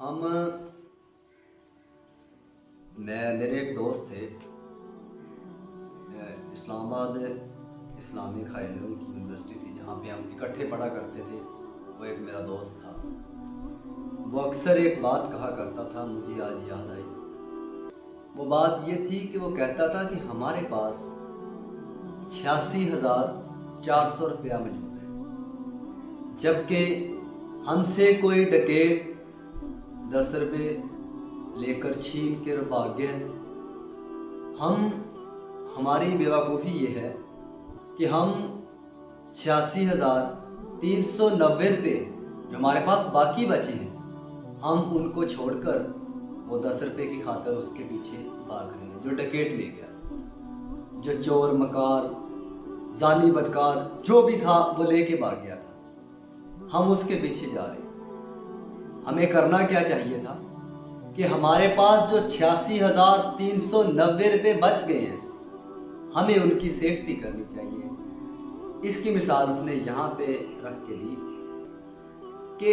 हम मेरे एक दोस्त थे इस्लामाबाद इस्लामिक हाई लेवल की यूनिवर्सिटी थी जहाँ पे हम इकट्ठे पढ़ा करते थे। वो एक मेरा दोस्त था। वो अक्सर एक बात कहा करता था, मुझे आज याद आई। वो बात ये थी कि वो कहता था कि हमारे पास 86,400 रुपया मौजूद है, जबकि हमसे कोई डकैत 10 रुपये लेकर छीन कर भाग गया। हमारी बेवकूफ़ी ये है कि हम 86,390 रुपये जो हमारे पास बाकी बचे हैं, हम उनको छोड़कर वो 10 रुपये की खातिर उसके पीछे भाग रहे हैं। जो डकैत ले गया, जो चोर मकार जानी बदकार जो भी था वो लेके भाग गया था, हम उसके पीछे जा रहे हैं। हमें करना क्या चाहिए था कि हमारे पास जो 86,390 रुपये बच गए हैं, हमें उनकी सेफ्टी करनी चाहिए। इसकी मिसाल उसने यहाँ पे रख के दी कि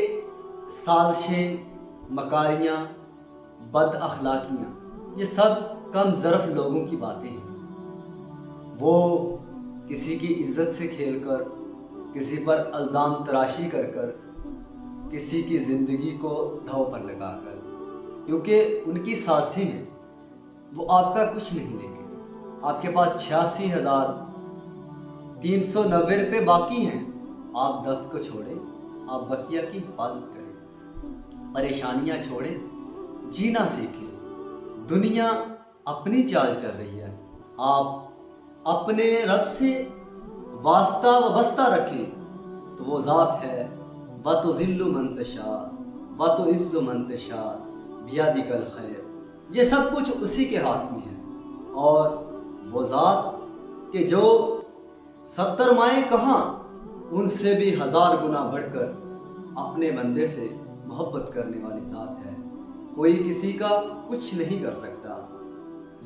साजिशें, मकारियाँ, बद अखलाकियाँ, ये सब कम ज़रफ़ लोगों की बातें हैं। वो किसी की इज्जत से खेलकर, किसी पर इल्ज़ाम तराशी कर कर, किसी की ज़िंदगी को दांव पर लगाकर, क्योंकि उनकी साजिशें हैं, वो आपका कुछ नहीं लेंगे। आपके पास 86,390 रुपये बाकी हैं, आप 10 को छोड़ें, आप बकिया की हिफाजत करें, परेशानियां छोड़ें, जीना सीखें। दुनिया अपनी चाल चल रही है, आप अपने रब से वास्ता वबस्ता रखें तो वो ज़ात है वतुज़िल्लु मन तशा वतुइज़्ज़ु मन तशा बियदिकल खैर। ये सब कुछ उसी के हाथ में है। और वो ज़ात कि जो 70 माएँ कहाँ, उनसे भी 1000 गुना बढ़कर अपने बंदे से मोहब्बत करने वाली ज़ात है। कोई किसी का कुछ नहीं कर सकता।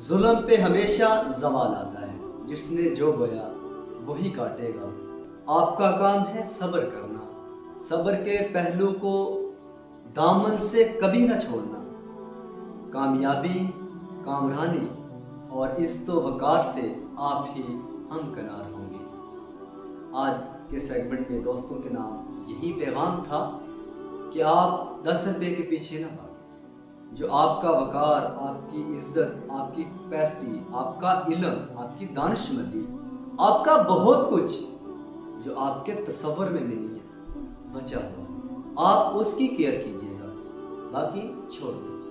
जुल्म पे हमेशा ज़वाल आता है, जिसने जो बोया वही काटेगा। आपका काम है सब्र करना, सब्र के पहलू को दामन से कभी न छोड़ना। कामयाबी, कामरानी और इज़्ज़त वक़ार से आप ही हमकनार होंगे। आज के सेगमेंट में दोस्तों के नाम यही पैगाम था कि आप 10 रुपये के पीछे ना भागें। जो आपका वक़ार, आपकी इज़्ज़त, आपकी कैपेसिटी, आपका इल्म, आपकी दानिशमंदी, आपका बहुत कुछ जो आपके तसव्वुर में नहीं है बचा हुआ, आप उसकी केयर कीजिएगा, बाकी छोड़ दीजिए।